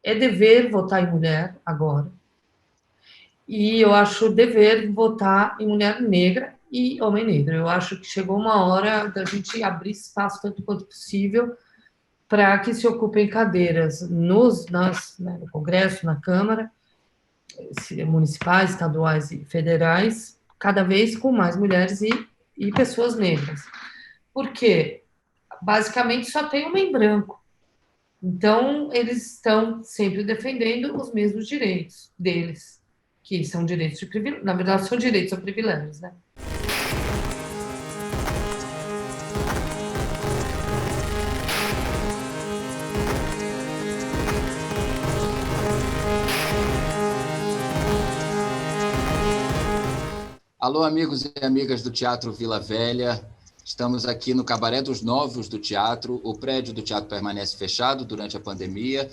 é dever votar em mulher agora. E eu acho dever votar em mulher negra e homem negro. Eu acho que chegou uma hora da gente abrir espaço tanto quanto possível para que se ocupem cadeiras no Congresso, na Câmara, municipais, estaduais e federais, cada vez com mais mulheres e pessoas negras. Por quê? Basicamente só tem homem branco. Então, eles estão sempre defendendo os mesmos direitos deles, que são direitos de privilégio. Na verdade, são direitos ou privilégios, né? Alô, amigos e amigas do Teatro Vila Velha. Estamos aqui no Cabaré dos Novos do Teatro. O prédio do teatro permanece fechado durante a pandemia,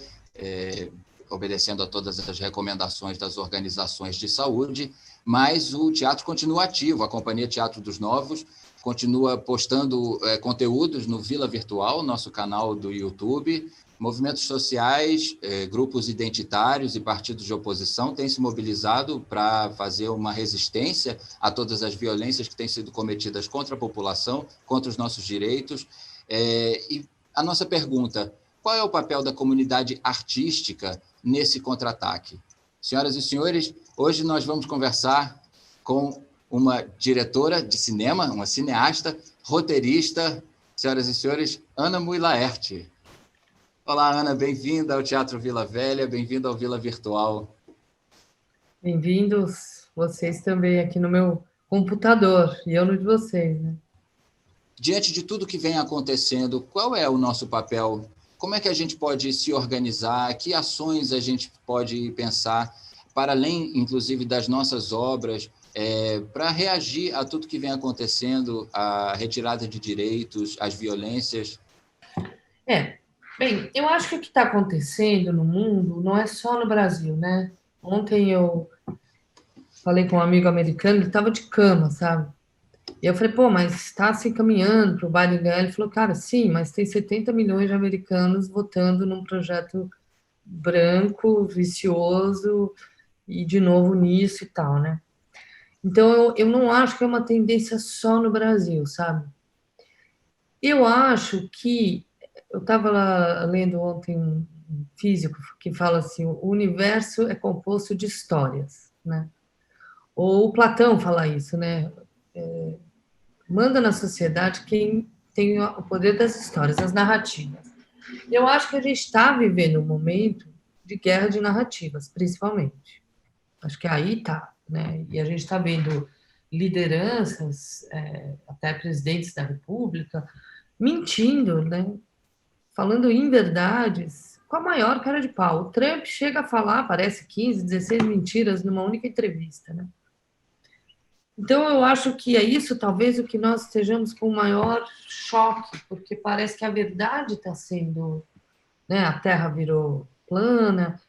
obedecendo a todas as recomendações das organizações de saúde, mas o teatro continua ativo. A Companhia Teatro dos Novos continua postando conteúdos no Vila Virtual, nosso canal do YouTube. Movimentos sociais, grupos identitários e partidos de oposição têm se mobilizado para fazer uma resistência a todas as violências que têm sido cometidas contra a população, contra os nossos direitos. E a nossa pergunta: qual é o papel da comunidade artística nesse contra-ataque? Senhoras e senhores, hoje nós vamos conversar com uma diretora de cinema, uma cineasta, roteirista, senhoras e senhores, Ana Mui Laerte. Olá, Ana, bem-vinda ao Teatro Vila Velha, bem-vinda ao Vila Virtual. Bem-vindos vocês também aqui no meu computador, e eu no de vocês, né? Diante de tudo que vem acontecendo, qual é o nosso papel? Como é que a gente pode se organizar? Que ações a gente pode pensar, para além, inclusive, das nossas obras, para reagir a tudo que vem acontecendo, a retirada de direitos, as violências? Bem, eu acho que o que está acontecendo no mundo não é só no Brasil, né? Ontem eu falei com um amigo americano, ele estava de cama, sabe? E eu falei, pô, mas está se encaminhando para o Biden ganhar? Ele falou, cara, sim, mas tem 70 milhões de americanos votando num projeto branco, vicioso, e de novo nisso e tal, né? Então, eu não acho que é uma tendência só no Brasil, sabe? Eu acho que. Eu estava lendo ontem um físico que fala assim: o universo é composto de histórias, né? Ou Platão fala isso, né? Manda na sociedade quem tem o poder das histórias, das narrativas. Eu acho que a gente está vivendo um momento de guerra de narrativas, principalmente. Acho que aí tá, né? E a gente está vendo lideranças, até presidentes da República, mentindo, né? Falando inverdades com a maior cara de pau. O Trump chega a falar, parece 15, 16 mentiras numa única entrevista, né? Então, eu acho que é isso, talvez, o que nós estejamos com o maior choque, porque parece que a verdade está sendo, né? A Terra virou plana,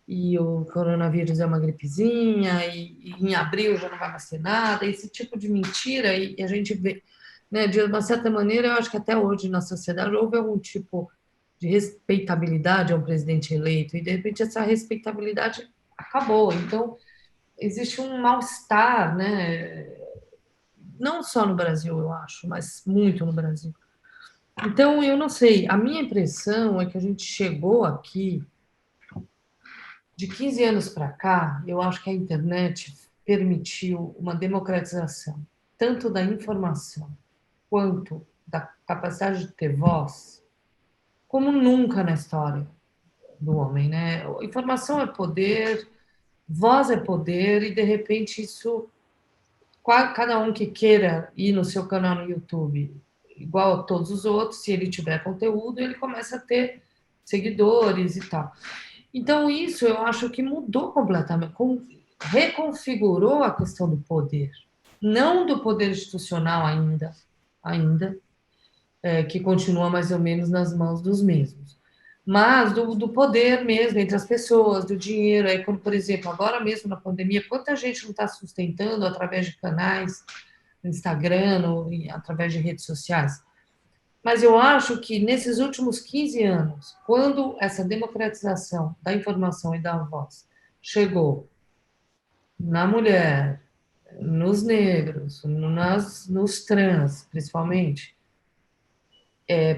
e o coronavírus é uma gripezinha, e em abril já não vai mais ter nada, esse tipo de mentira, e a gente vê, né, de uma certa maneira, eu acho que até hoje na sociedade houve algum tipo de respeitabilidade a um presidente eleito, e de repente essa respeitabilidade acabou. Então, existe um mal-estar, né, não só no Brasil, eu acho, mas muito no Brasil. Então, eu não sei, a minha impressão é que a gente chegou aqui de 15 anos para cá, eu acho que a internet permitiu uma democratização, tanto da informação quanto da capacidade de ter voz, como nunca na história do homem, né? Informação é poder, voz é poder, e de repente isso, cada um que queira ir no seu canal no YouTube, igual a todos os outros, se ele tiver conteúdo, ele começa a ter seguidores e tal. Então, isso eu acho que mudou completamente, reconfigurou a questão do poder. Não do poder institucional ainda, que continua mais ou menos nas mãos dos mesmos, mas do poder mesmo entre as pessoas, do dinheiro. Aí, quando, por exemplo, agora mesmo na pandemia, quanta gente não está sustentando através de canais no Instagram, através de redes sociais? Mas eu acho que nesses últimos 15 anos, quando essa democratização da informação e da voz chegou na mulher, nos negros, nos trans, principalmente,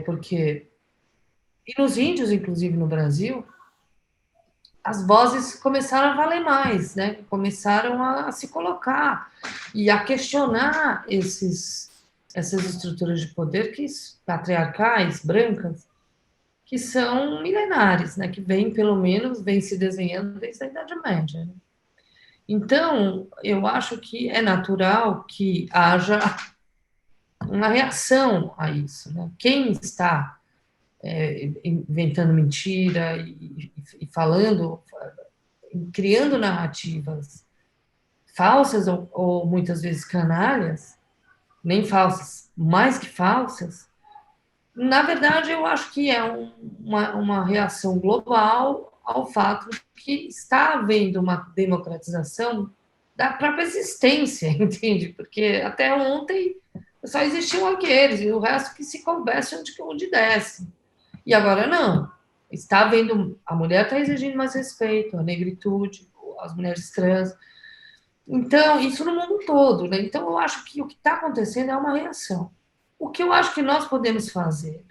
porque e nos índios, inclusive no Brasil, as vozes começaram a valer mais, né? Começaram a se colocar e a questionar essas estruturas de poder que patriarcais, brancas, que são milenares, né? Que vem pelo menos vem se desenhando desde a Idade Média. Né? Então, eu acho que é natural que haja uma reação a isso. Né? Quem está inventando mentira e falando, criando narrativas falsas ou muitas vezes canalhas, nem falsas, mais que falsas, na verdade eu acho que é uma reação global ao fato de que está havendo uma democratização da própria existência, entende? Porque até ontem só existiam aqueles, e o resto que se conversa onde desce. E agora não. Está havendo. A mulher está exigindo mais respeito, a negritude, as mulheres trans. Então, isso no mundo todo. Né? Então, eu acho que o que está acontecendo é uma reação. O que eu acho que nós podemos fazer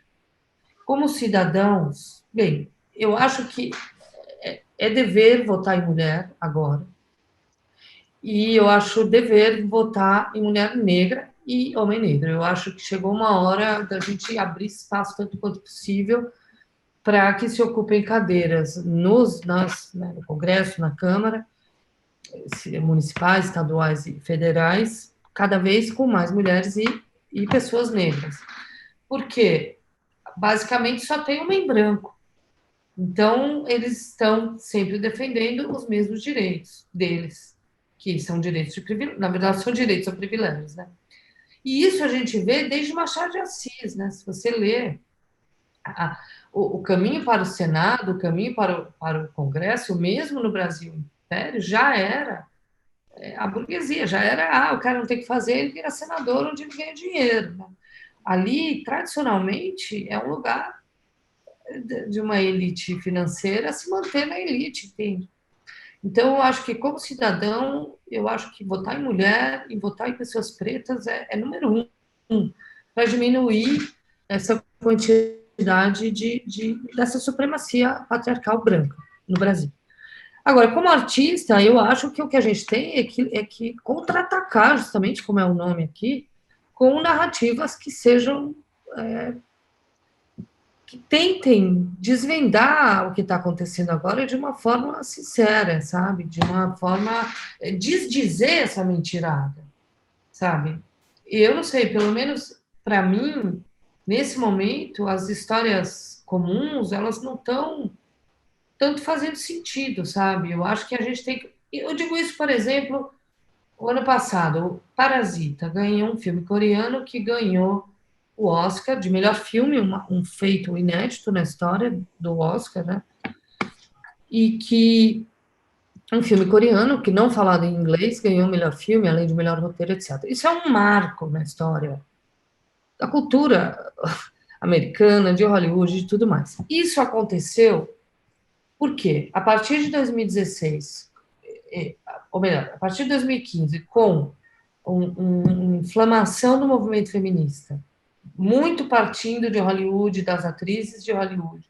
como cidadãos, bem, eu acho que é dever votar em mulher agora. E eu acho dever votar em mulher negra e homem negro. Eu acho que chegou uma hora da gente abrir espaço tanto quanto possível para que se ocupem cadeiras né, no Congresso, na Câmara, municipais, estaduais e federais, cada vez com mais mulheres e pessoas negras. Porque, basicamente, só tem homem branco. Então, eles estão sempre defendendo os mesmos direitos deles, que são direitos de privilégio, na verdade, são direitos ou privilégios, né? E isso a gente vê desde Machado de Assis, né? Se você ler a, o caminho para o Senado, o caminho para o Congresso, mesmo no Brasil Império, já era a burguesia, já era, o cara não tem que fazer, ele vira senador onde ele ganha dinheiro. Né? Ali, tradicionalmente, é um lugar de uma elite financeira se manter na elite, entende? Então, eu acho que, como cidadão, eu acho que votar em mulher e votar em pessoas pretas é número um, para diminuir essa quantidade dessa supremacia patriarcal branca no Brasil. Agora, como artista, eu acho que o que a gente tem é que contra-atacar, justamente como é o nome aqui, com narrativas que sejam que tentem desvendar o que está acontecendo agora de uma forma sincera, sabe? De uma forma desdizer essa mentirada, sabe? E eu não sei, pelo menos para mim, nesse momento, as histórias comuns, elas não estão tanto fazendo sentido, sabe? Eu acho que a gente tem que... Eu digo isso, por exemplo, o ano passado, o Parasita ganhou um filme coreano que ganhou o Oscar de melhor filme, um feito inédito na história do Oscar, né? E que um filme coreano que não falado em inglês ganhou o melhor filme, além de melhor roteiro, etc. Isso é um marco na história da cultura americana, de Hollywood, de tudo mais. Isso aconteceu porque a partir de 2016, ou melhor, a partir de 2015, com uma inflamação do movimento feminista, muito partindo de Hollywood, das atrizes de Hollywood,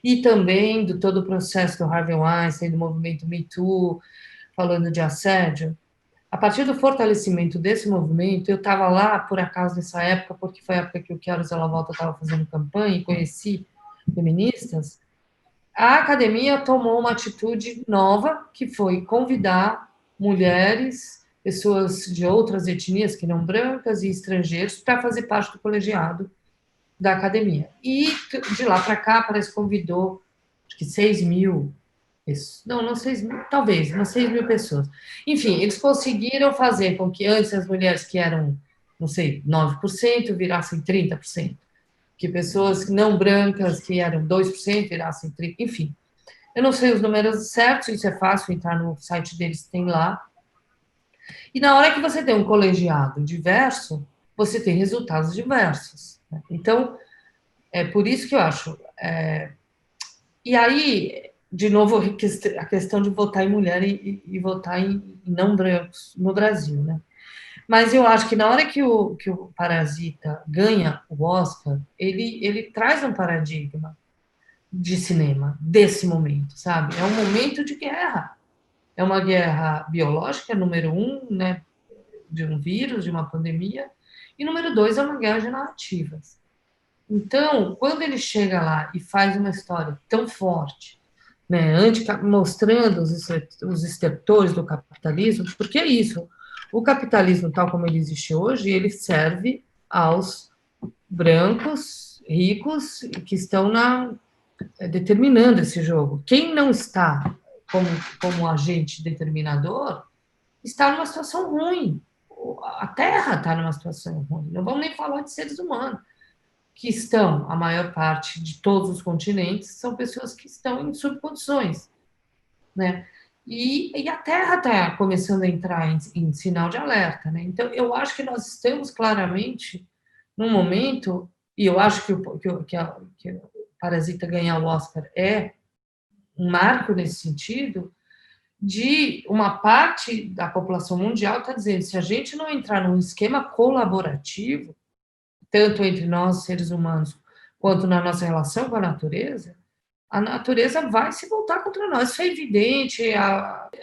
e também do todo o processo do Harvey Weinstein, do movimento Me Too, falando de assédio. A partir do fortalecimento desse movimento, eu estava lá, por acaso, nessa época, porque foi a época que o Quero Ela Volta estava fazendo campanha e conheci feministas, a academia tomou uma atitude nova, que foi convidar mulheres, pessoas de outras etnias que não brancas e estrangeiros para fazer parte do colegiado da academia. E de lá para cá, parece que convidou, acho que 6 mil, não 6 mil, talvez, umas 6 mil pessoas. Enfim, eles conseguiram fazer com que antes as mulheres que eram, não sei, 9% virassem 30%, que pessoas não brancas que eram 2% virassem 30%, enfim. Eu não sei os números certos, isso é fácil entrar no site deles, tem lá. E na hora que você tem um colegiado diverso, você tem resultados diversos. Né? Então, É por isso que eu acho. E aí, de novo, a questão de votar em mulher e votar em não brancos no Brasil, né? Mas eu acho que na hora que o Parasita ganha o Oscar, ele traz um paradigma de cinema desse momento, sabe? É um momento de guerra. É uma guerra biológica, número um, né? De um vírus, de uma pandemia. E número dois, é uma guerra de narrativas. Então, quando ele chega lá e faz uma história tão forte, né, mostrando os estertores do capitalismo, porque é isso, o capitalismo, tal como ele existe hoje, ele serve aos brancos, ricos, que estão determinando esse jogo. Quem não está como agente determinador está numa situação ruim. A Terra está numa situação ruim. Não vamos nem falar de seres humanos que estão, a maior parte de todos os continentes, são pessoas que estão em subcondições, né? E a Terra está começando a entrar em sinal de alerta, né? Então, eu acho que nós estamos claramente num momento, e eu acho que o Parasita ganhar o Oscar é um marco nesse sentido, de uma parte da população mundial está dizendo, se a gente não entrar num esquema colaborativo, tanto entre nós, seres humanos, quanto na nossa relação com a natureza vai se voltar contra nós. Isso é evidente.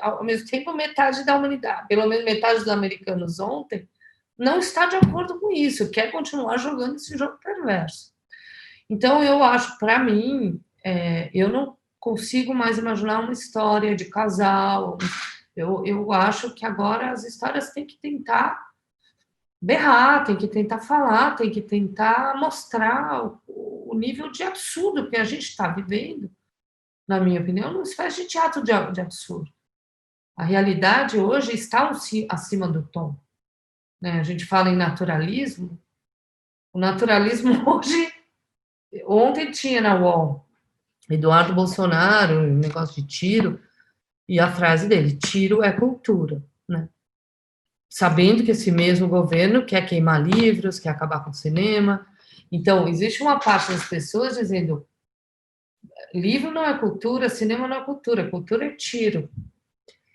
Ao mesmo tempo, metade da humanidade, pelo menos metade dos americanos ontem, não está de acordo com isso, quer continuar jogando esse jogo perverso. Então, eu acho, para mim, eu não consigo mais imaginar uma história de casal. Eu acho que agora as histórias têm que tentar berrar, tem que tentar falar, tem que tentar mostrar o nível de absurdo que a gente está vivendo, na minha opinião, não se faz de teatro de absurdo. A realidade hoje está acima do tom. Né? A gente fala em naturalismo, o naturalismo hoje, ontem tinha na UOL, Eduardo Bolsonaro, um negócio de tiro, e a frase dele, tiro é cultura, né? Sabendo que esse mesmo governo quer queimar livros, quer acabar com o cinema. Então, existe uma parte das pessoas dizendo livro não é cultura, cinema não é cultura é tiro.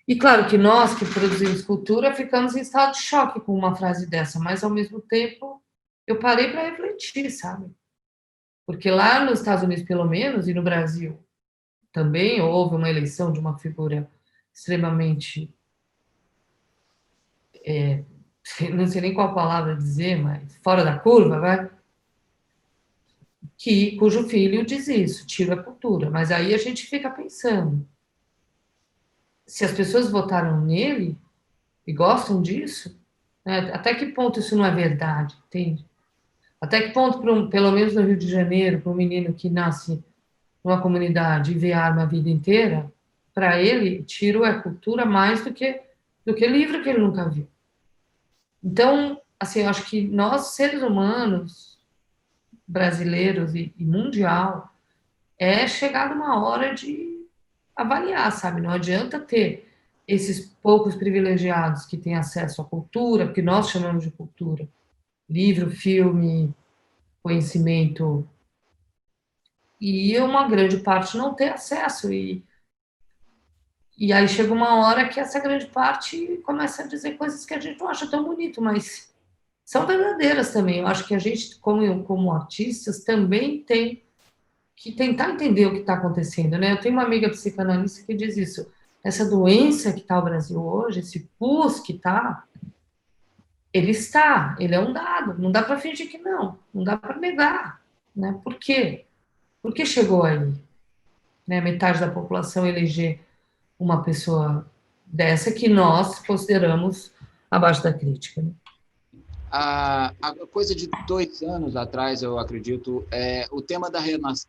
E claro que nós que produzimos cultura ficamos em estado de choque com uma frase dessa, mas ao mesmo tempo eu parei para refletir, sabe? Porque lá nos Estados Unidos, pelo menos, e no Brasil também, houve uma eleição de uma figura extremamente, não sei nem qual palavra dizer, mas fora da curva, vai? Cujo filho diz isso, tira a cultura. Mas aí a gente fica pensando, se as pessoas votaram nele e gostam disso, né, até que ponto isso não é verdade, entende? Até que ponto, pelo menos no Rio de Janeiro, para um menino que nasce numa comunidade e vê arma a vida inteira, para ele, tiro é cultura mais do que livro que ele nunca viu. Então, assim, eu acho que nós, seres humanos, brasileiros e mundial, chegar numa hora de avaliar, sabe? Não adianta ter esses poucos privilegiados que têm acesso à cultura, que nós chamamos de cultura, livro, filme, conhecimento, e uma grande parte não ter acesso. E aí chega uma hora que essa grande parte começa a dizer coisas que a gente não acha tão bonito, mas são verdadeiras também. Eu acho que a gente, como artistas, também tem que tentar entender o que está acontecendo, né? Eu tenho uma amiga psicanalista que diz isso. Essa doença que está o Brasil hoje, esse pus que está, ele é um dado. Não dá para fingir que não dá para negar, né? Por quê? Por que chegou aí, né? Metade da população eleger uma pessoa dessa que nós consideramos abaixo da crítica, né? A coisa de 2 anos atrás, eu acredito, o tema da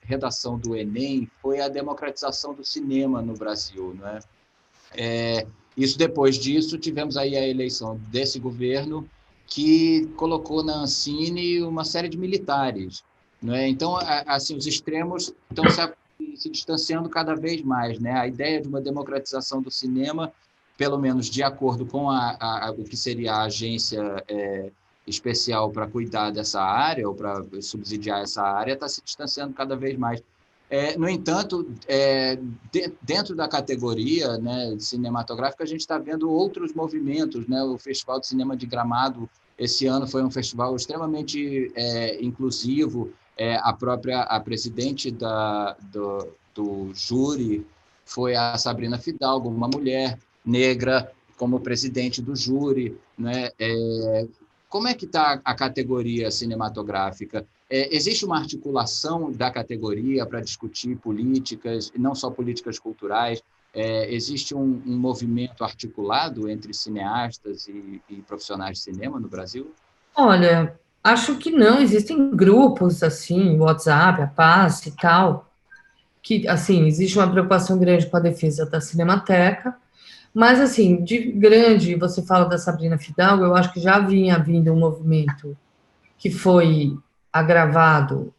redação do Enem foi a democratização do cinema no Brasil, não é? Isso, depois disso, tivemos aí a eleição desse governo que colocou na Ancine uma série de militares, não é? Então, assim, os extremos estão se distanciando cada vez mais, né? A ideia de uma democratização do cinema, pelo menos de acordo com o que seria a agência especial para cuidar dessa área ou para subsidiar essa área está se distanciando cada vez mais. No entanto, dentro da categoria, né, cinematográfica, a gente está vendo outros movimentos, né? O Festival de Cinema de Gramado, esse ano, foi um festival extremamente inclusivo. A presidente do júri foi a Sabrina Fidalgo, uma mulher negra, como presidente do júri, né? Como é que está a categoria cinematográfica? Existe uma articulação da categoria para discutir políticas, e não só políticas culturais? Existe um movimento articulado entre cineastas e profissionais de cinema no Brasil? Olha, acho que não, existem grupos, assim, WhatsApp, a Paz e tal, que, assim, existe uma preocupação grande com a defesa da Cinemateca, mas, assim, de grande, você fala da Sabrina Fidalgo, eu acho que já vinha vindo um movimento que foi agravado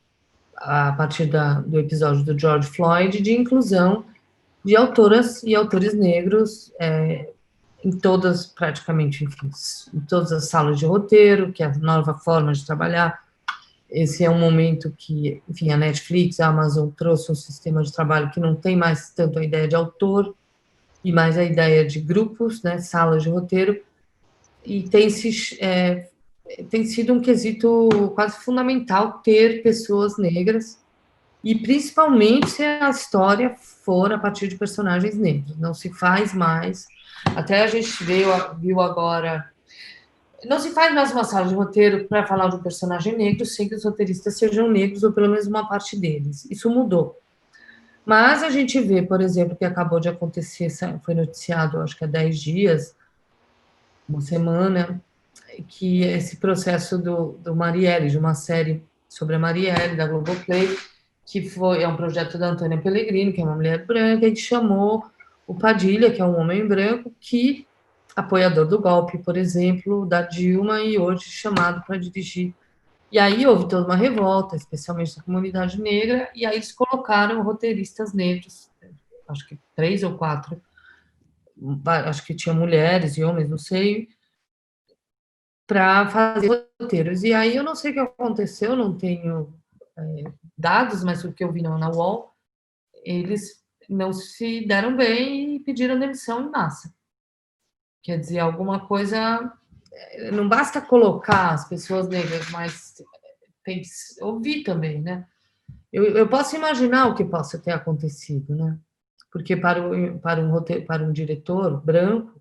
a partir do episódio do George Floyd, de inclusão de autoras e autores negros em todas, praticamente, enfim, em todas as salas de roteiro, que é a nova forma de trabalhar. Esse é um momento que, enfim, a Netflix, a Amazon trouxe um sistema de trabalho que não tem mais tanto a ideia de autor e mais a ideia de grupos, né, salas de roteiro, e tem sido um quesito quase fundamental ter pessoas negras, e principalmente se a história for a partir de personagens negros. Não se faz mais, até a gente viu agora, não se faz mais uma sala de roteiro para falar de um personagem negro sem que os roteiristas sejam negros, ou pelo menos uma parte deles. Isso mudou. Mas a gente vê, por exemplo, que acabou de acontecer, foi noticiado, acho que há 10 dias, uma semana, que esse processo do Marielle, de uma série sobre a Marielle, da Globoplay, que é um projeto da Antônia Pellegrini, que é uma mulher branca, e que chamou o Padilha, que é um homem branco, que apoiador do golpe, por exemplo, da Dilma, e hoje chamado para dirigir. E aí houve toda uma revolta, especialmente da comunidade negra, e aí eles colocaram roteiristas negros, acho que 3 ou 4, acho que tinha mulheres e homens, não sei, para fazer roteiros. E aí eu não sei o que aconteceu, não tenho dados, mas o que eu vi na UOL, eles não se deram bem e pediram demissão em massa. Quer dizer, alguma coisa. Não basta colocar as pessoas negras, mas tem que ouvir também, né? Eu posso imaginar o que possa ter acontecido, né? Porque para um diretor branco,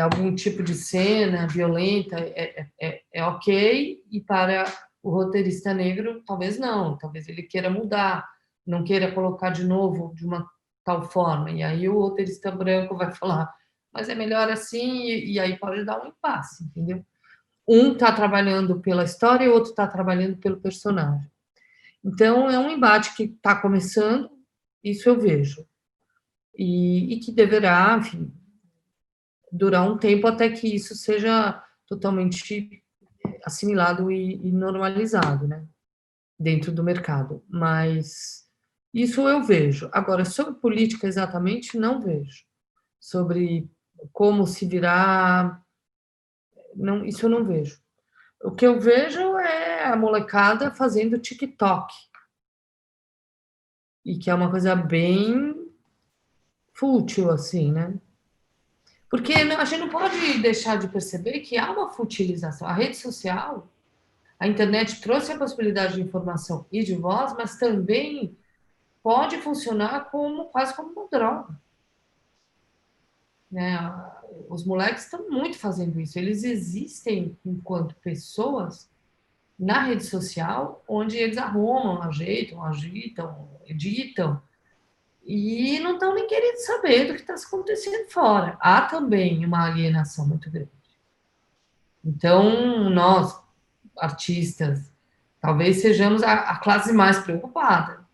algum tipo de cena violenta é ok, e para o roteirista negro, talvez não, talvez ele queira mudar, não queira colocar de novo de uma tal forma, e aí o roteirista branco vai falar, mas é melhor assim, e aí pode dar um impasse, entendeu? Um está trabalhando pela história e o outro está trabalhando pelo personagem. Então, é um embate que está começando, isso eu vejo, e que deverá, enfim, durar um tempo até que isso seja totalmente assimilado e normalizado, né, dentro do mercado. Mas isso eu vejo. Agora, sobre política exatamente, não vejo. Sobre como se virar, não, isso eu não vejo. O que eu vejo é a molecada fazendo TikTok, e que é uma coisa bem fútil, assim, né? Porque a gente não pode deixar de perceber que há uma futilização. A rede social, a internet trouxe a possibilidade de informação e de voz, mas também pode funcionar quase como uma droga, né? Os moleques estão muito fazendo isso. Eles existem enquanto pessoas na rede social, onde eles arrumam, ajeitam, agitam, editam, e não estão nem querendo saber do que está acontecendo fora. Há também uma alienação muito grande. Então, nós, artistas, talvez sejamos a classe mais preocupada,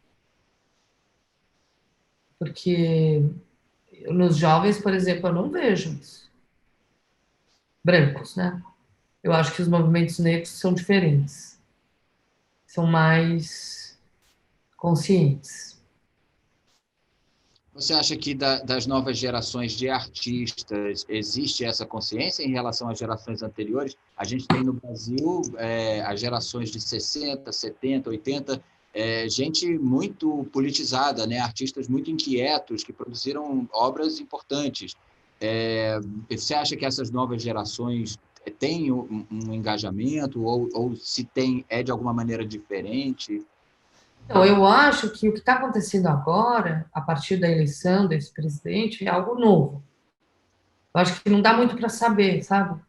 porque nos jovens, por exemplo, eu não vejo isso. Brancos, né? Eu acho que os movimentos negros são diferentes, são mais conscientes. Você acha que das novas gerações de artistas existe essa consciência em relação às gerações anteriores? A gente tem no Brasil as gerações de 60, 70, 80, gente muito politizada, né? Artistas muito inquietos que produziram obras importantes. Você acha que essas novas gerações têm um engajamento ou se tem é de alguma maneira diferente? Então, eu acho que o que está acontecendo agora, a partir da eleição desse presidente, é algo novo. Eu acho que não dá muito para saber, sabe?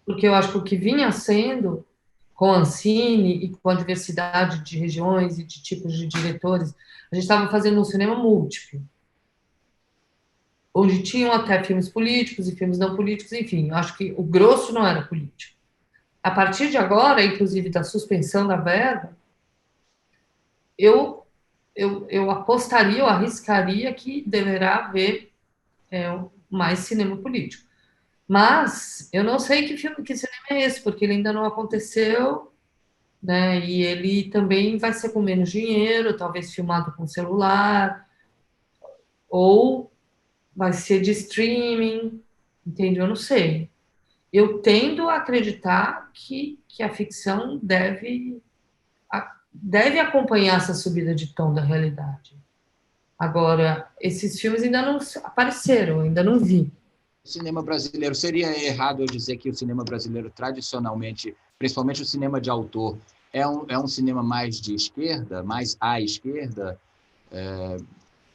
Porque eu acho que o que vinha sendo, com a Ancine e com a diversidade de regiões e de tipos de diretores, a gente estava fazendo um cinema múltiplo, onde tinham até filmes políticos e filmes não políticos, enfim, eu acho que o grosso não era político. A partir de agora, inclusive da suspensão da verba, eu, eu apostaria, eu arriscaria que deverá haver mais cinema político. Mas eu não sei que filme, que cinema é esse, porque ele ainda não aconteceu, né? E ele também vai ser com menos dinheiro, talvez filmado com celular, ou vai ser de streaming, entendeu? Eu não sei. Eu tendo a acreditar que a ficção deve acompanhar essa subida de tom da realidade. Agora, esses filmes ainda não apareceram, ainda não vi. O cinema brasileiro, seria errado eu dizer que o cinema brasileiro, tradicionalmente, principalmente o cinema de autor, é um cinema mais de esquerda, mais à esquerda?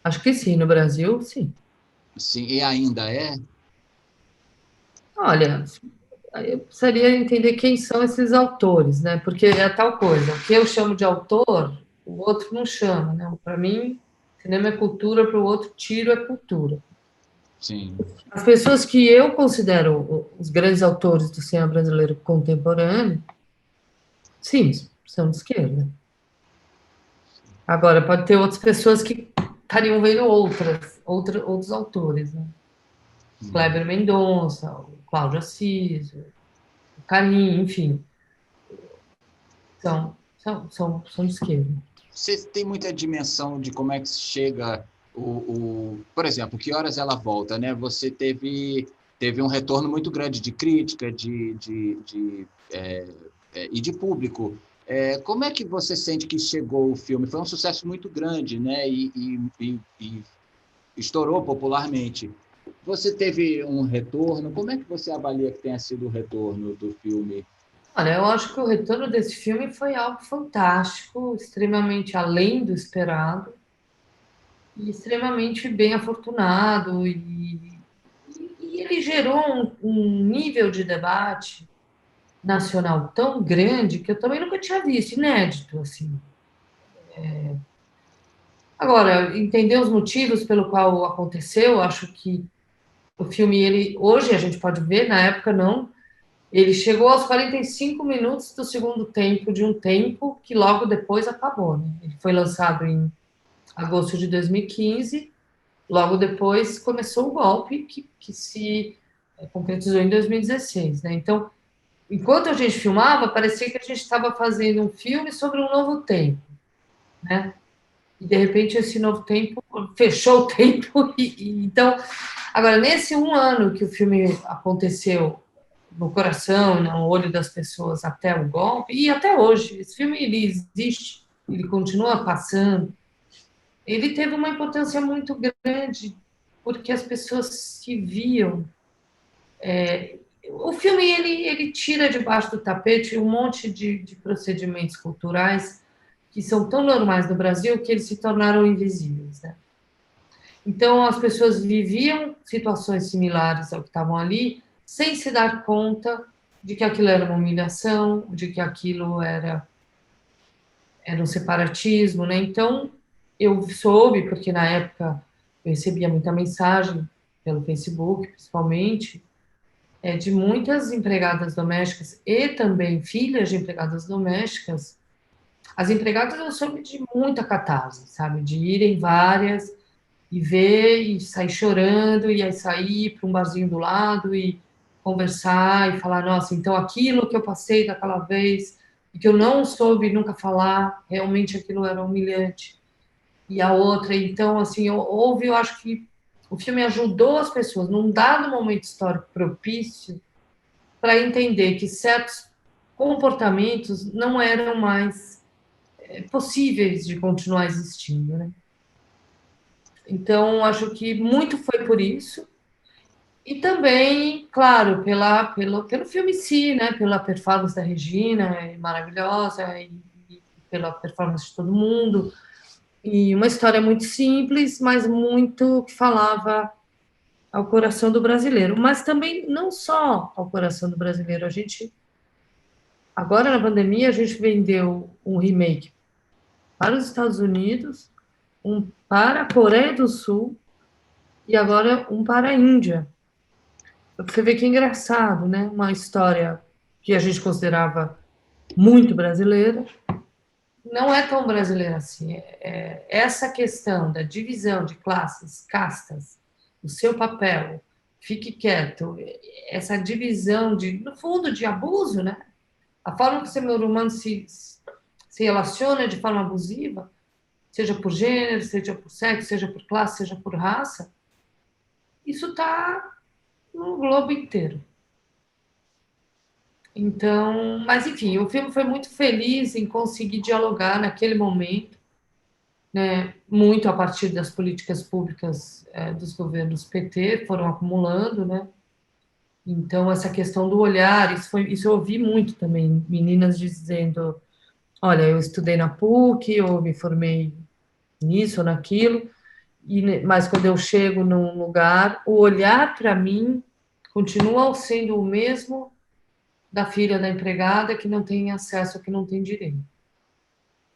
Acho que sim, no Brasil, sim. Sim, e ainda é? Olha, eu precisaria entender quem são esses autores, né? Porque é tal coisa. O que eu chamo de autor, o outro não chama, né? Para mim, cinema é cultura, para o outro, tiro é cultura. Sim. As pessoas que eu considero os grandes autores do cinema brasileiro contemporâneo, sim, são de esquerda. Agora, pode ter outras pessoas que estariam vendo outros autores, né? Kleber Mendonça, o Cláudio Assis, o Canim, enfim, são de esquerda. Você tem muita dimensão de como é que chega por exemplo, Que Horas Ela Volta, né? Você teve um retorno muito grande de crítica e de público. Como é que você sente que chegou o filme? Foi um sucesso muito grande, né? E estourou popularmente. Você teve um retorno? Como é que você avalia que tenha sido o retorno do filme? Olha, eu acho que o retorno desse filme foi algo fantástico, extremamente além do esperado e extremamente bem afortunado e ele gerou um nível de debate nacional tão grande que eu também nunca tinha visto, inédito, assim. Agora, entender os motivos pelo qual aconteceu, acho que o filme, ele, hoje a gente pode ver, na época não, ele chegou aos 45 minutos do segundo tempo, de um tempo que logo depois acabou, né? Ele foi lançado em agosto de 2015, logo depois começou o golpe que se concretizou em 2016, né? Então, enquanto a gente filmava, parecia que a gente estava fazendo um filme sobre um novo tempo, né? E de repente esse novo tempo fechou o tempo então agora nesse um ano que o filme aconteceu no coração, no olho das pessoas até o golpe e até hoje esse filme ele existe, ele continua passando, ele teve uma importância muito grande porque as pessoas se viam. O filme ele tira debaixo do tapete um monte de procedimentos culturais que são tão normais no Brasil que eles se tornaram invisíveis, né? Então, as pessoas viviam situações similares ao que estavam ali, sem se dar conta de que aquilo era uma humilhação, de que aquilo era um separatismo, né? Então, eu soube, porque na época eu recebia muita mensagem pelo Facebook, principalmente, de muitas empregadas domésticas e também filhas de empregadas domésticas. As empregadas eu soube de muita catarse, sabe? De irem várias e ver e sair chorando, e aí sair para um barzinho do lado e conversar e falar, nossa, então aquilo que eu passei daquela vez e que eu não soube nunca falar, realmente aquilo era humilhante. e a outra. Então, assim, eu acho que o filme ajudou as pessoas, num dado momento histórico propício, para entender que certos comportamentos não eram mais possíveis de continuar existindo, né? Então, acho que muito foi por isso. E também, claro, pelo filme em si, né? Pela performance da Regina, é maravilhosa, e pela performance de todo mundo. E uma história muito simples, mas muito que falava ao coração do brasileiro. Mas também não só ao coração do brasileiro. Agora na pandemia, a gente vendeu um remake para os Estados Unidos, um para a Coreia do Sul e agora um para a Índia. Você vê que é engraçado, né? Uma história que a gente considerava muito brasileira, não é tão brasileira assim. Essa questão da divisão de classes, castas, o seu papel, fique quieto, essa divisão no fundo, de abuso, né? A forma que o ser humano se relaciona de forma abusiva, seja por gênero, seja por sexo, seja por classe, seja por raça, isso está no globo inteiro. Então, mas enfim, o filme foi muito feliz em conseguir dialogar naquele momento, né, muito a partir das políticas públicas dos governos PT, foram acumulando, né? Então, essa questão do olhar, isso eu ouvi muito também, meninas dizendo, olha, eu estudei na PUC, eu me formei nisso ou naquilo, mas quando eu chego num lugar, o olhar para mim continua sendo o mesmo da filha da empregada que não tem acesso, que não tem direito.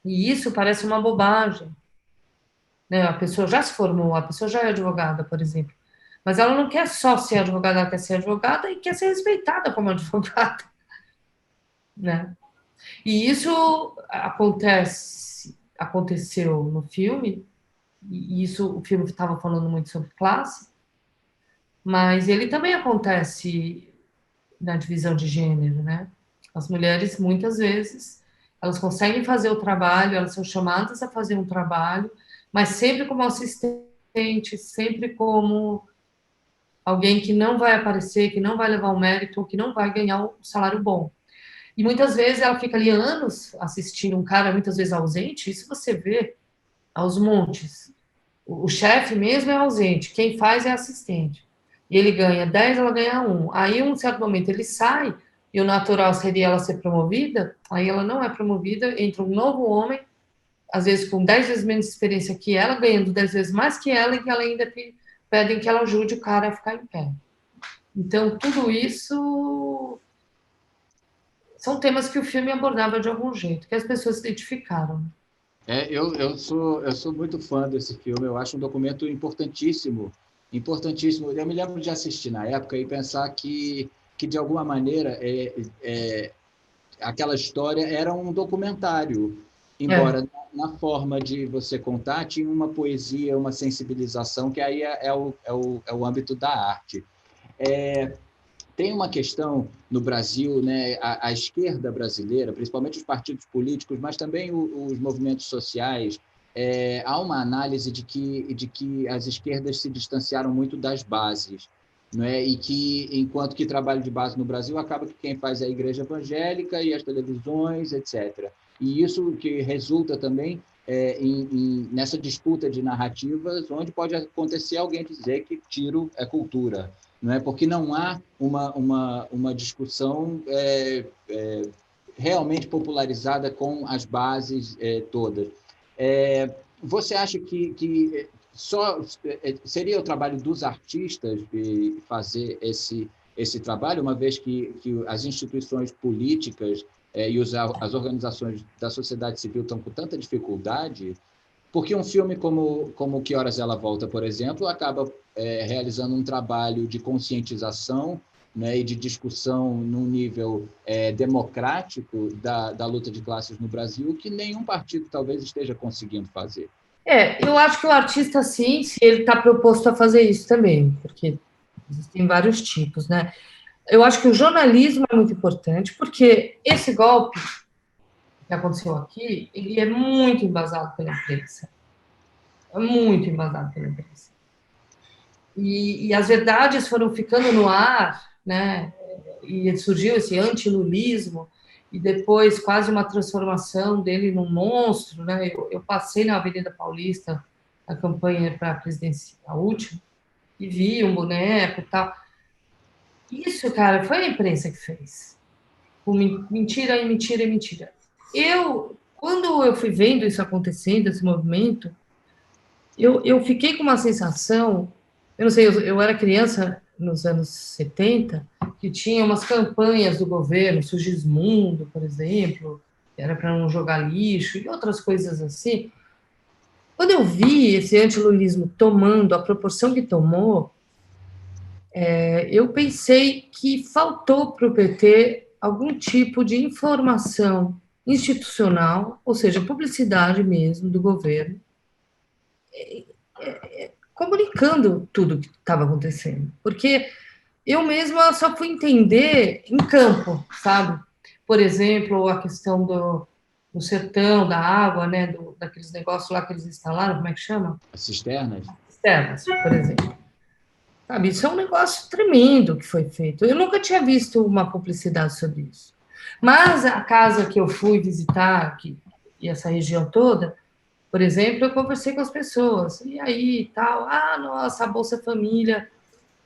E isso parece uma bobagem, né? A pessoa já se formou, a pessoa já é advogada, por exemplo, mas ela não quer só ser advogada, ela quer ser advogada e quer ser respeitada como advogada, né? E isso aconteceu no filme, e isso o filme estava falando muito sobre classe, mas ele também acontece na divisão de gênero, né? As mulheres, muitas vezes, elas conseguem fazer o trabalho, elas são chamadas a fazer um trabalho, mas sempre como assistente, sempre como alguém que não vai aparecer, que não vai levar o mérito, que não vai ganhar um salário bom. E muitas vezes ela fica ali anos assistindo um cara, muitas vezes ausente, isso você vê aos montes. O chefe mesmo é ausente, quem faz é assistente. E ele ganha 10, ela ganha 1. Aí, em um certo momento, ele sai, e o natural seria ela ser promovida, aí ela não é promovida, entra um novo homem, às vezes com 10 vezes menos experiência que ela, ganhando 10 vezes mais que ela, e que ela ainda pedem que ela ajude o cara a ficar em pé. Então, tudo isso são temas que o filme abordava de algum jeito, que as pessoas se identificaram. Eu sou muito fã desse filme, eu acho um documento importantíssimo, importantíssimo. Eu me lembro de assistir na época e pensar que de alguma maneira, aquela história era um documentário, É, embora na forma de você contar tinha uma poesia, uma sensibilização, que aí é o âmbito da arte. Tem uma questão no Brasil, né, a esquerda brasileira, principalmente os partidos políticos, mas também os movimentos sociais, há uma análise de que as esquerdas se distanciaram muito das bases, não é? E que, enquanto que trabalho de base no Brasil, acaba que quem faz é a igreja evangélica e as televisões, etc. E isso que resulta também nessa disputa de narrativas, onde pode acontecer alguém dizer que tiro é cultura, não é? Porque não há uma discussão realmente popularizada com as bases todas. Você acha que só seria o trabalho dos artistas fazer esse trabalho, uma vez que as instituições políticas e as organizações da sociedade civil estão com tanta dificuldade? Porque um filme como Que Horas Ela Volta, por exemplo, acaba realizando um trabalho de conscientização, né, e de discussão num nível democrático da luta de classes no Brasil, que nenhum partido talvez esteja conseguindo fazer. eu acho que o artista, sim, se ele está proposto a fazer isso também, porque existem vários tipos, né? Eu acho que o jornalismo é muito importante, porque esse golpe que aconteceu aqui, ele é muito embasado pela imprensa. muito embasado pela imprensa. E as verdades foram ficando no ar, né? E surgiu esse antilulismo, e depois quase uma transformação dele num monstro, né? Eu passei na Avenida Paulista, a campanha para a presidência, a última, e vi um boneco e tal. Isso, cara, foi a imprensa que fez. Com mentira e mentira e mentira. Quando eu fui vendo isso acontecendo, esse movimento, eu fiquei com uma sensação, eu não sei, eu era criança nos anos 70, que tinha umas campanhas do governo, Sugismundo, por exemplo, que era para não jogar lixo, e outras coisas assim. Quando eu vi esse antilulismo tomando a proporção que tomou, eu pensei que faltou para o PT algum tipo de informação institucional, ou seja, publicidade mesmo do governo, comunicando tudo o que estava acontecendo. Porque eu mesma só fui entender em campo, sabe? Por exemplo, a questão do sertão, da água, né? Daqueles negócios lá que eles instalaram, como é que chama? Cisternas? Cisternas, por exemplo. Sabe, isso é um negócio tremendo que foi feito. Eu nunca tinha visto uma publicidade sobre isso. Mas a casa que eu fui visitar, e essa região toda, por exemplo, eu conversei com as pessoas. E aí, tal, nossa, a Bolsa Família,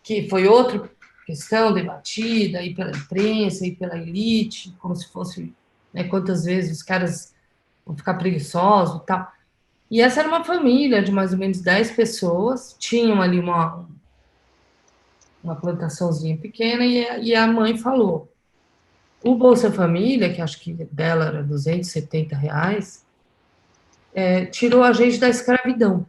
que foi outra questão debatida aí pela imprensa e pela elite, como se fosse, né, quantas vezes os caras vão ficar preguiçosos e tal. E essa era uma família de mais ou menos 10 pessoas, tinham ali uma plantaçãozinha pequena, e a mãe falou: o Bolsa Família, que acho que dela era R$ 270, tirou a gente da escravidão.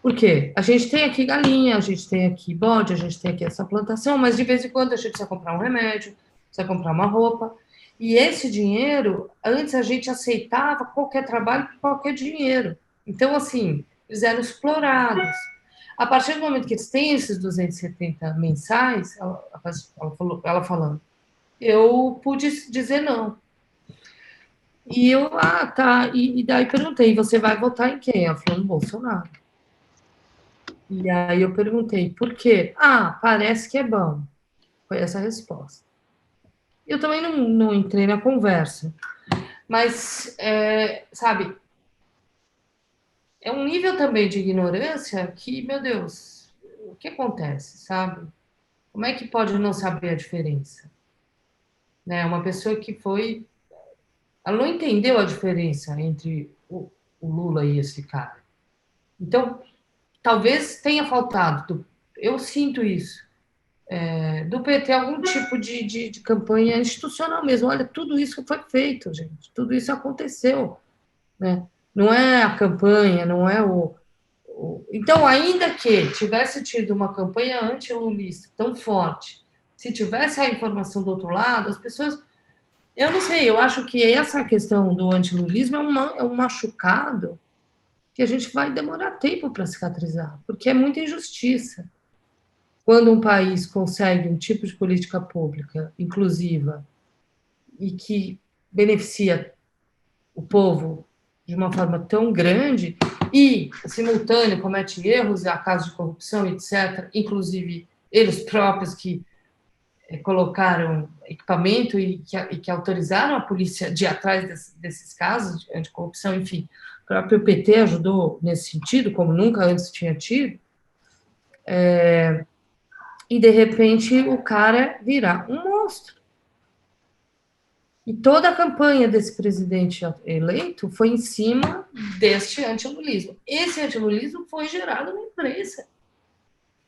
Por quê? A gente tem aqui galinha, a gente tem aqui bode, a gente tem aqui essa plantação, mas de vez em quando a gente precisa comprar um remédio, precisa comprar uma roupa. E esse dinheiro, antes a gente aceitava qualquer trabalho por qualquer dinheiro. Então, assim, eles eram explorados. A partir do momento que eles têm esses 270 mensais, ela falando, eu pude dizer não. E eu, tá. E daí perguntei, você vai votar em quem? Ela falou, no Bolsonaro. E aí eu perguntei, por quê? Parece que é bom. Foi essa a resposta. Eu também não entrei na conversa, mas, sabe, é um nível também de ignorância que, meu Deus, o que acontece, sabe? Como é que pode não saber a diferença? Né? Uma pessoa que foi. Ela não entendeu a diferença entre o Lula e esse cara. Então, talvez tenha faltado, eu sinto isso, do PT algum tipo de campanha institucional mesmo. Olha, tudo isso foi feito, gente, tudo isso aconteceu, né? Não é a campanha, não é Então, ainda que tivesse tido uma campanha anti-lulista tão forte, se tivesse a informação do outro lado, as pessoas. Eu não sei, eu acho que essa questão do antilulismo é um machucado que a gente vai demorar tempo para cicatrizar, porque é muita injustiça. Quando um país consegue um tipo de política pública inclusiva e que beneficia o povo de uma forma tão grande e, simultâneo, comete erros, há casos de corrupção, etc., inclusive eles próprios que colocaram equipamento e que autorizaram a polícia de ir atrás desses casos de anticorrupção, enfim, o próprio PT ajudou nesse sentido, como nunca antes tinha tido, e de repente o cara virar um monstro. E toda a campanha desse presidente eleito foi em cima deste antilulismo. Esse antilulismo foi gerado na imprensa.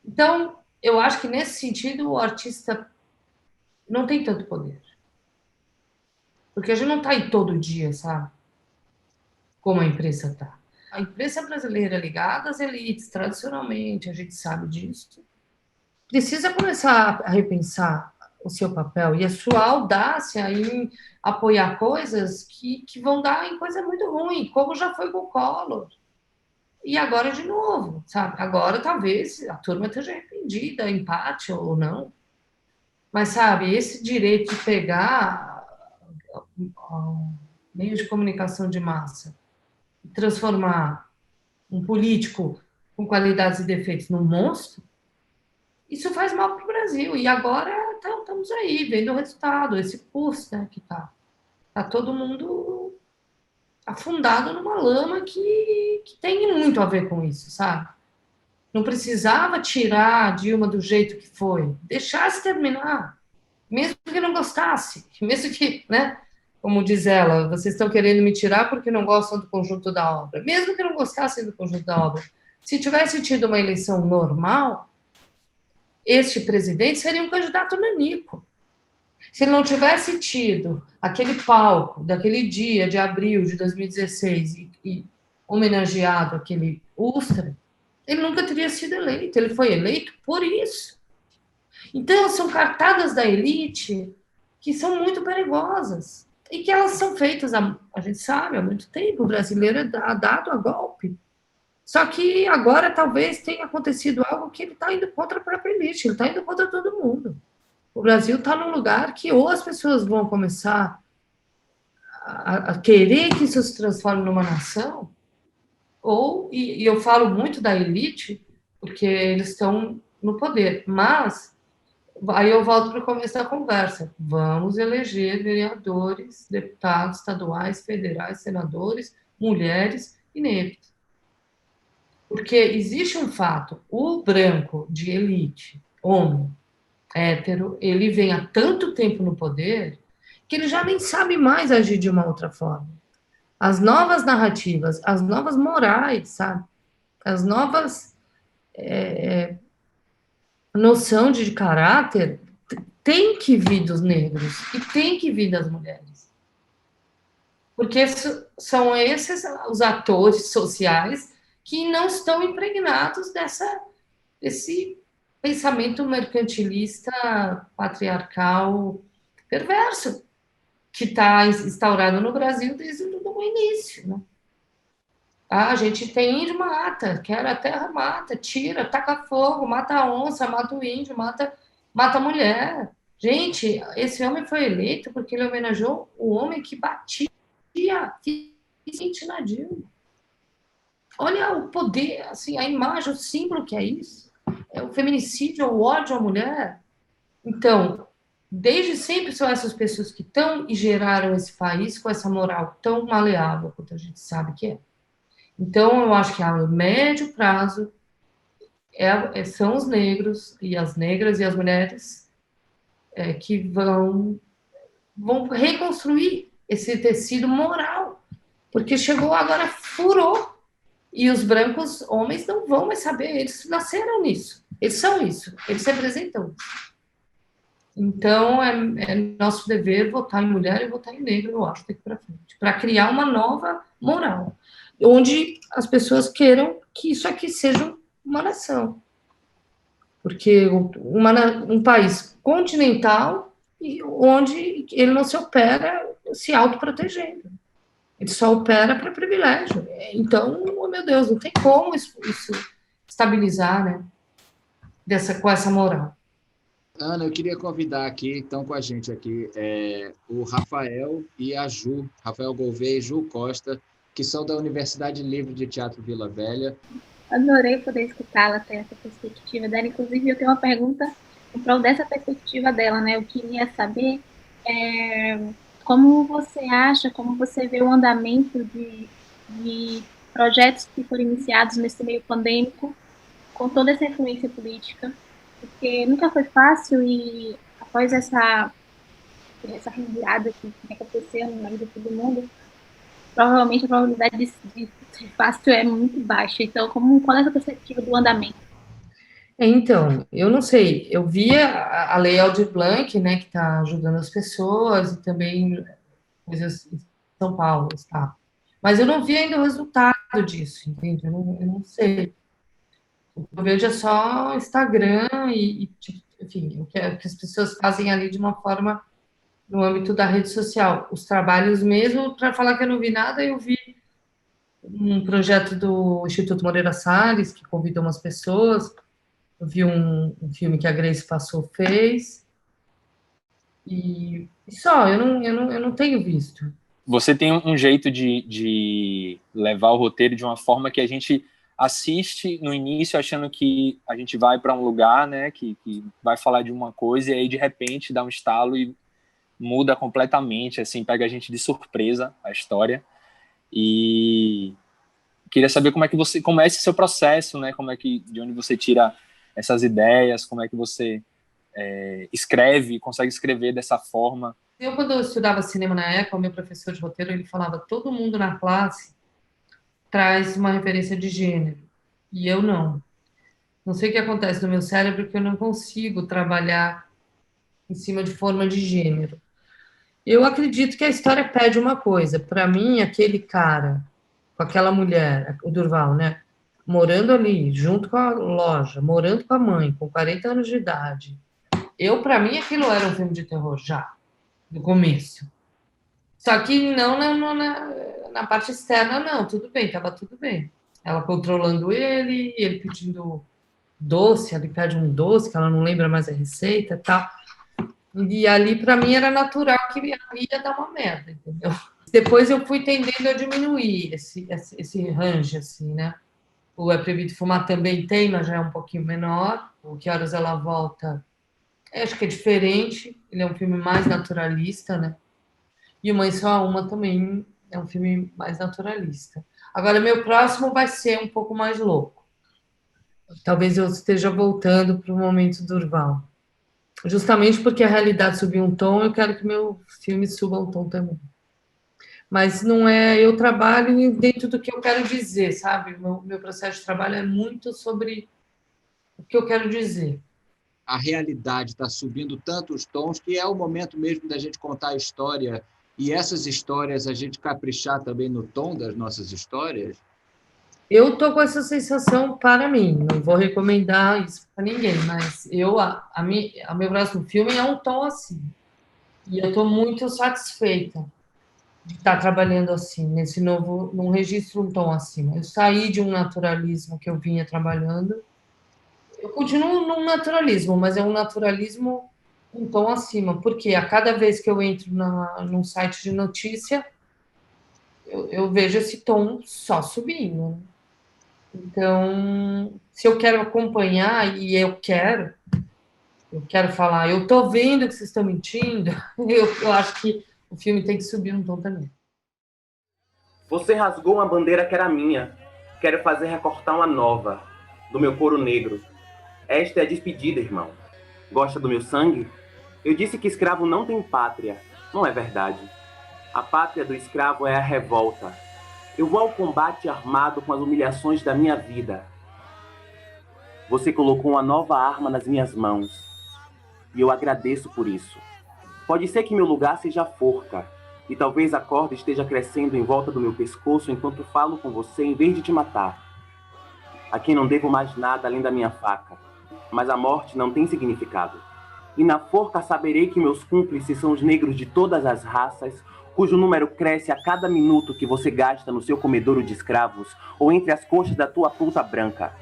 Então, eu acho que nesse sentido o artista não tem tanto poder. Porque a gente não está aí todo dia, sabe? Como a imprensa está. A imprensa brasileira ligada às elites, tradicionalmente, a gente sabe disso, precisa começar a repensar o seu papel e a sua audácia em apoiar coisas que vão dar em coisa muito ruim, como já foi com o Collor. E agora de novo, sabe? Agora talvez a turma esteja arrependida, empate ou não. Mas, sabe, esse direito de pegar meios de comunicação de massa e transformar um político com qualidades e defeitos num monstro, isso faz mal para o Brasil. E agora estamos aí, vendo o resultado, esse curso, né, que tá todo mundo afundado numa lama que tem muito a ver com isso, sabe? Não precisava tirar a Dilma do jeito que foi, deixasse terminar, mesmo que não gostasse, mesmo que, né? Como diz ela, vocês estão querendo me tirar porque não gostam do conjunto da obra. Mesmo que não gostassem do conjunto da obra, se tivesse tido uma eleição normal, este presidente seria um candidato nanico. Se ele não tivesse tido aquele palco daquele dia de abril de 2016 e homenageado aquele Ustra, ele nunca teria sido eleito. Ele foi eleito por isso. Então, são cartadas da elite que são muito perigosas e que elas são feitas, a gente sabe, há muito tempo. O brasileiro é dado a golpe. Só que agora talvez tenha acontecido algo que ele está indo contra a própria elite, ele está indo contra todo mundo. O Brasil está num lugar que ou as pessoas vão começar a querer que isso se transforme numa nação, ou, e eu falo muito da elite, porque eles estão no poder, mas aí eu volto para o começo da conversa. Vamos eleger vereadores, deputados estaduais, federais, senadores, mulheres e negros. Porque existe um fato: o branco de elite, homem, hétero, ele vem há tanto tempo no poder que ele já nem sabe mais agir de uma outra forma. As novas narrativas, as novas morais, sabe? As novas noção de caráter tem que vir dos negros e tem que vir das mulheres. Porque são esses os atores sociais que não estão impregnados desse pensamento mercantilista, patriarcal, perverso, que está instaurado no Brasil desde o início. Né? Ah, a gente tem índio, mata, quer a terra, mata, tira, taca fogo, mata a onça, mata o índio, mata a mulher. Gente, esse homem foi eleito porque ele homenageou o homem que batia fisicamente na Dilma. Olha o poder, assim, a imagem, o símbolo que é isso. É o feminicídio, o ódio à mulher. Então, desde sempre são essas pessoas que estão e geraram esse país com essa moral tão maleável quanto a gente sabe que é. Então, eu acho que a médio prazo são os negros e as negras e as mulheres que vão reconstruir esse tecido moral, porque chegou agora, furou, e os brancos homens não vão mais saber, eles nasceram nisso, eles são isso, eles representam isso. Então, é nosso dever votar em mulher e votar em negro, eu acho, daqui para frente, para criar uma nova moral, onde as pessoas queiram que isso aqui seja uma nação. Porque um país continental onde ele não se opera se autoprotegendo. Ele só opera para privilégio. Então, oh meu Deus, não tem como isso estabilizar, né? Com essa moral. Ana, eu queria convidar aqui, estão com a gente aqui, o Rafael e a Ju, Rafael Gouveia e Ju Costa, que são da Universidade Livre de Teatro Vila Velha. Adorei poder escutá-la, ter essa perspectiva dela. Inclusive, eu tenho uma pergunta em prol dessa perspectiva dela, né? Eu queria saber como você acha, como você vê o andamento de projetos que foram iniciados nesse meio pandêmico, com toda essa influência política, porque nunca foi fácil e após essa revirada que aconteceu na vida de todo mundo, provavelmente a probabilidade de ser fácil é muito baixa. Então, qual é a sua perspectiva do andamento? Então, eu não sei, eu via a Lei Aldir Blanc, né, que está ajudando as pessoas, e também coisas em São Paulo, tá? Mas eu não vi ainda o resultado disso, entende? Eu não sei. O que eu vejo é só Instagram tipo, enfim, o que as pessoas fazem ali de uma forma no âmbito da rede social. Os trabalhos mesmo, para falar que eu não vi nada, eu vi um projeto do Instituto Moreira Salles, que convidou umas pessoas, eu vi um filme que a Grace Passou fez, e só, eu não tenho visto. Você tem um jeito de levar o roteiro de uma forma que a gente assiste no início achando que a gente vai para um lugar, né, que vai falar de uma coisa, e aí de repente dá um estalo e muda completamente, assim, pega a gente de surpresa a história. E queria saber como é esse seu processo, né, de onde você tira essas ideias, como é que você consegue escrever dessa forma. Quando eu estudava cinema na época, o meu professor de roteiro, ele falava, todo mundo na classe traz uma referência de gênero, e eu não. Não sei o que acontece no meu cérebro, que eu não consigo trabalhar em cima de forma de gênero. Eu acredito que a história pede uma coisa. Para mim, aquele cara, com aquela mulher, o Durval, né? Morando ali, junto com a loja, morando com a mãe, com 40 anos de idade. Para mim, aquilo era um filme de terror já, do começo. Só que não na parte externa, não. Tudo bem, estava tudo bem. Ela controlando ele pedindo doce, ele pede um doce, que ela não lembra mais a receita e tal. E ali, para mim, era natural que ia dar uma merda, entendeu? Depois eu fui tendendo a diminuir esse range, assim, né? O É Proibido Fumar também tem, mas já é um pouquinho menor. O Que Horas Ela Volta, acho que é diferente. Ele é um filme mais naturalista, né? E O Mãe Só Uma também é um filme mais naturalista. Agora, meu próximo vai ser um pouco mais louco. Talvez eu esteja voltando para o momento Durval. Justamente porque a realidade subiu um tom, eu quero que meu filme suba um tom também. Mas não é, eu trabalho dentro do que eu quero dizer, sabe? Meu processo de trabalho é muito sobre o que eu quero dizer. A realidade está subindo tantos tons que é o momento mesmo da gente contar a história, e essas histórias a gente caprichar também no tom das nossas histórias. Eu tô com essa sensação para mim, não vou recomendar isso para ninguém, mas a meu próximo filme é um tom assim. E eu estou muito satisfeita de estar trabalhando assim, num registro um tom acima. Eu saí de um naturalismo que eu vinha trabalhando. Eu continuo num naturalismo, mas é um naturalismo um tom acima, porque a cada vez que eu entro num site de notícia, eu vejo esse tom só subindo. Então, se eu quero acompanhar, e eu quero falar, eu tô vendo que vocês estão mentindo, eu acho que o filme tem que subir um tom também. Você rasgou uma bandeira que era minha. Quero fazer recortar uma nova, do meu couro negro. Esta é a despedida, irmão. Gosta do meu sangue? Eu disse que escravo não tem pátria. Não é verdade. A pátria do escravo é a revolta. Eu vou ao combate armado com as humilhações da minha vida. Você colocou uma nova arma nas minhas mãos. E eu agradeço por isso. Pode ser que meu lugar seja a forca. E talvez a corda esteja crescendo em volta do meu pescoço enquanto falo com você em vez de te matar. A quem não devo mais nada além da minha faca. Mas a morte não tem significado. E na forca saberei que meus cúmplices são os negros de todas as raças, cujo número cresce a cada minuto que você gasta no seu comedouro de escravos ou entre as coxas da tua puta branca.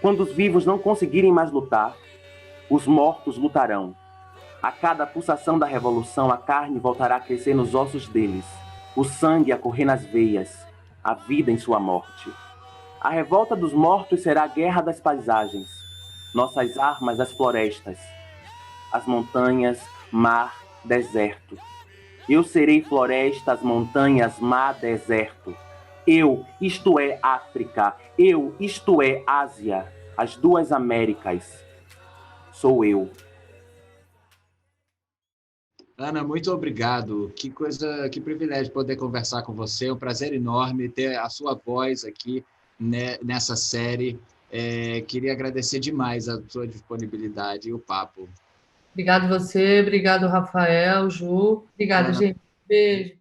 Quando os vivos não conseguirem mais lutar, os mortos lutarão. A cada pulsação da revolução, a carne voltará a crescer nos ossos deles, o sangue a correr nas veias, a vida em sua morte. A revolta dos mortos será a guerra das paisagens, nossas armas as florestas, as montanhas, mar, deserto. Eu serei floresta, as montanhas, mar, deserto. Eu, isto é África, eu, isto é Ásia, as duas Américas. Sou eu. Ana, muito obrigado. Que coisa, que privilégio poder conversar com você. É um prazer enorme ter a sua voz aqui, né, nessa série. Queria agradecer demais a sua disponibilidade e o papo. Obrigado você, obrigado Rafael, Ju. Obrigada, gente. Beijo.